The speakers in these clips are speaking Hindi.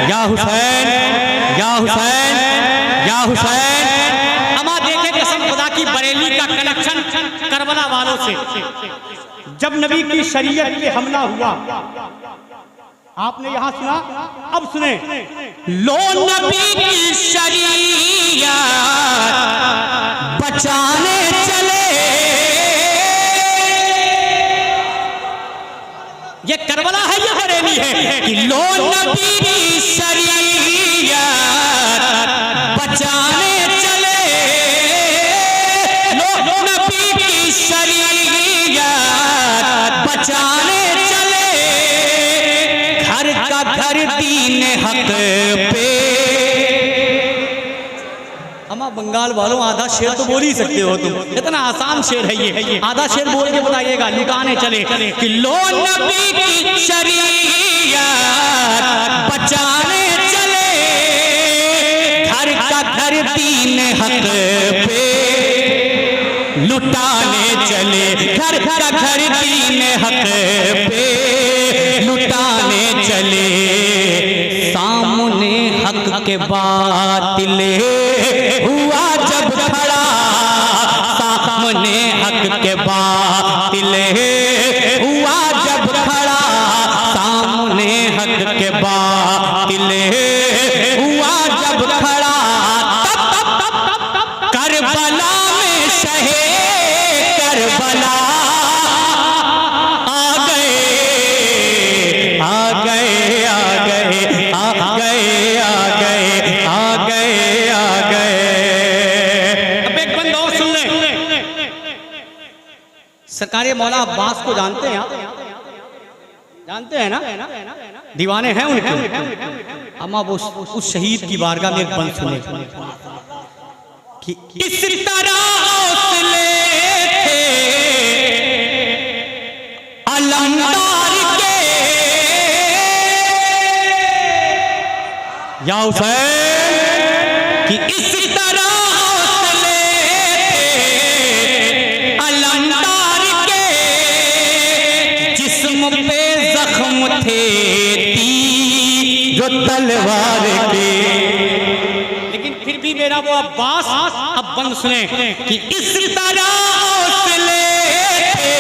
या हुसैन, या हुसैन, या हुसैन। अमा देखे कसम खुदा की बरेली का कनेक्शन करबला वालों से। जब नबी की शरीयत पे हमला हुआ, आपने यहां सुना, अब सुने। लो नबी की शरीयत बचाने चले, ये करबला है, ये बरेली है कि लो नबी की शरीयत बचाने चले, लो नबी की शरीयत बचाने चले, घर का घर दीन हक पे। अमा बंगाल वालों, आधा शेर तो बोल ही सकते हो तुम, इतना आसान शेर है ये। आधा शेर बोल के बताइएगा, लुटाने चले कि लो नबी की शरीयत बचाने चले, घर का घर दीन हक पे लुटाने चले, घर का घर दीन हक पे लुटाने चले, सामने हक के बातिल हुआ जब खड़ा, सामने हक के बातिल हुआ जब खड़ा, सामने हक के बातिल हुआ जब खड़ा, तब करबला में शहे करबला आ गए, आ गए, आ गए, आ गए, आ गए, आ गए, आ गए। अब एक बंद और सुन ले। सरकारे मौला अब्बास को जानते हैं आप? जानते हैं ना? दीवाने हैं उनके। अम्मा वो उस शहीद की बारगाह में एक बंद सुने कि इस तरह हौसले थे अलमदार के, या हुसैन कि इस तरह हौसले थे अलमदार के, जिस्म पे जख्म थे तीर तलवार के। लेकिन फिर भी मेरा वो अब्बास, अब बंद सुने कि इस तरह हौसले थे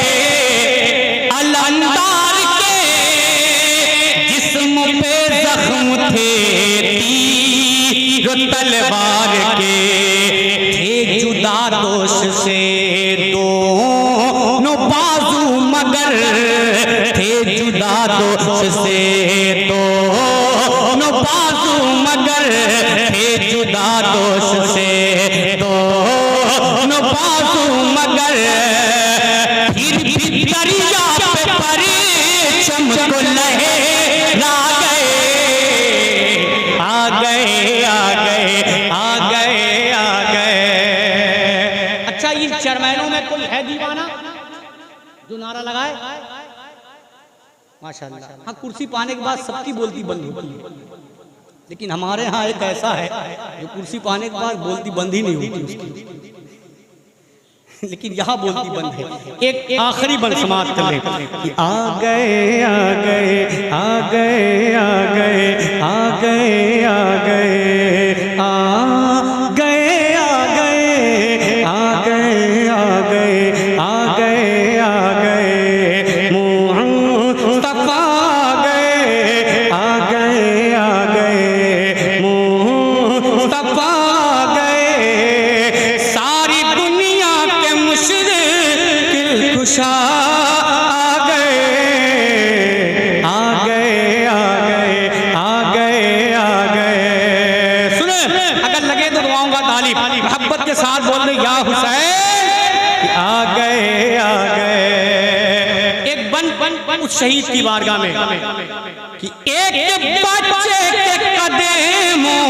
अलमदार के, जिस्म पे जख्म थे तीर तलवार के, थे जुदा दोष से दोनों बाजू मगर, थे जुदा दोष से दोनों बाजू मगर, थे जुदा दोष से दोनों बाजू मगर, फिर भी दरिया पे परचम को लहरा गए, आ गए, आ गए, आ गए, आ गए। अच्छा, इन चरमैनों में कोई है दीवाना जो नारा लगाए? माशाअल्लाह। हाँ, कुर्सी पाने के बाद सबकी बोलती बंद होती है, लेकिन हमारे यहाँ एक ऐसा है जो कुर्सी पाने के बाद बोलती बंद ही नहीं होती उसकी, लेकिन यहाँ बोलती बंद है। एक आखिरी बंद समाप्त कर ले कि आ गए, आ गए, आ गए, आ गए, आ गए, आ गए, आ गए, आ गए, आ गए, आ गए, आ गए, आ गए, मुस्तफा आ गए, आ गए, आ गए, मुस्तफा आ गए, सारी दुनिया के मुश्किल कुशा आ गए, आ गए, आ गए, आ गए, आ गए। सुने, अगर लगे तो दुआऊंगा ताली मोहब्बत के साथ बोल दे, या हुसैन आ गए, आ गए। एक बन उस शहीद की बारगाह में कि एक बच्चे के कदमों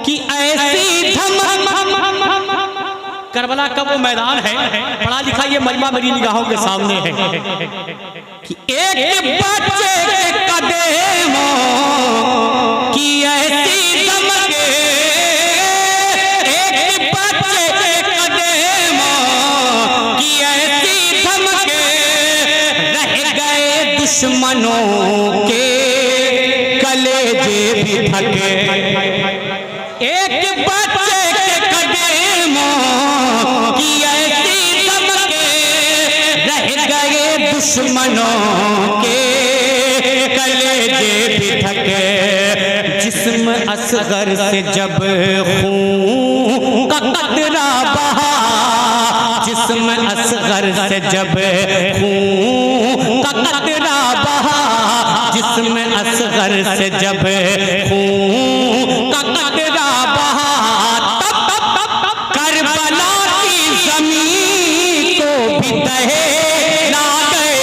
की ऐसी धमक। करबला का वो मैदान है, पढ़ा लिखा ये मजमा मेरी निगाहों के सामने है कि एक बच्चे के कदमों की ऐसी धमक, एक बच्चे के कदमों की ऐसी धमक, रह गए दुश्मनों के कलेजे थके, एक बच्चे के कदमों की ऐसी दमके, रह गए दुश्मनों के कलेजे भी थके। जिस्म असगर से जब खून का कतरा बहा, जिस्म असगर से जब खून का कतरा बहा, जिस्म असगर से जब खून का कतरा बहा, तब करबला की ज़मीन को भी दहला गए।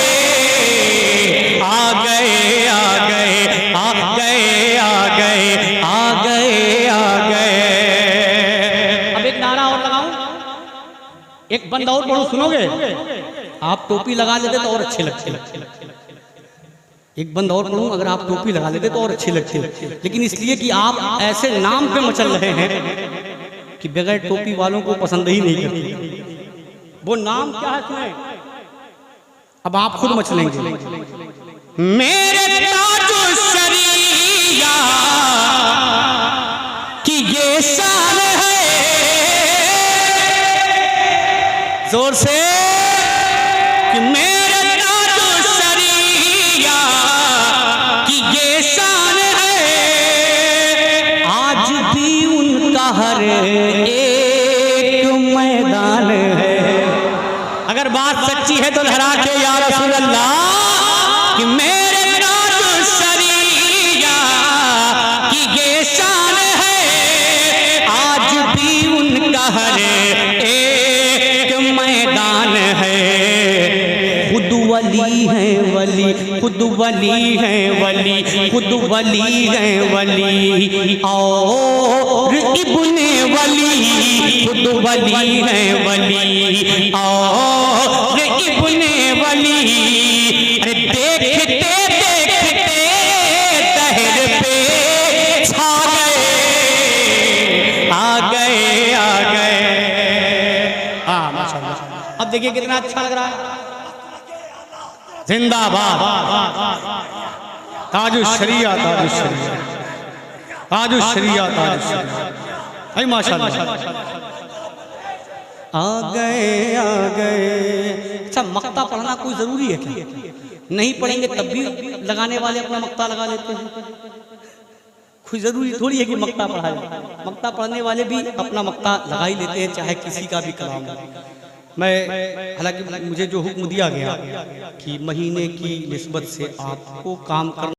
आ गए आ गए आ गए आ गए आ गए आ गए। अब एक नारा और लगाऊं, एक बंद और पढ़ूं, सुनोगे? आप टोपी लगा लेते तो और अच्छे लगते। एक बंद और पढ़ूं, अगर आप टोपी लगा लेते तो और अच्छे लगते, लेकिन इसलिए कि आप ऐसे नाम पे मचल रहे हैं कि बगैर टोपी वालों को पसंद ही नहीं करते। वो नाम क्या है सुने, अब आप खुद मचलेंगे। मेरे ताजो शरिया की ये शान है, जोर से, कि मेरे ताजो शरिया की ये शान है। आज भी उनका हर एक मैदान है। अगर बात सच्ची है तो लहरा के या रसूल अल्लाह, कि मेरे ताजो शरिया की ये शान है। आज भी उनका हर एक मैदान है। खुद वली है वली, खुद वली है वली, खुद वली है वली और इब्ने वली, खुद वली है वली और इब्ने वली। अरे देखते देखते दहर पे छा गए, आ गए आ गए। हाँ माशाअल्लाह। अब देखिए कितना अच्छा लग रहा है। जिंदाबाद ताजु शरिया, ताजु शरिया, ताजु शरिया, ताजु शरिया। अरे माशाअल्लाह। आ गए आ गए। अच्छा, मक्ता पढ़ना कोई जरूरी है क्या? नहीं पढ़ेंगे तब भी लगाने वाले अपना मक्ता लगा लेते हैं। कोई जरूरी थोड़ी है कि मक्ता पढ़ा जाए। मक्ता पढ़ने वाले भी अपना मक्ता लगा ही लेते हैं, चाहे किसी का भी कलाम हो। मैं हालांकि मुझे जो हुक्म दिया गया कि महीने की निस्बत से आपको काम करना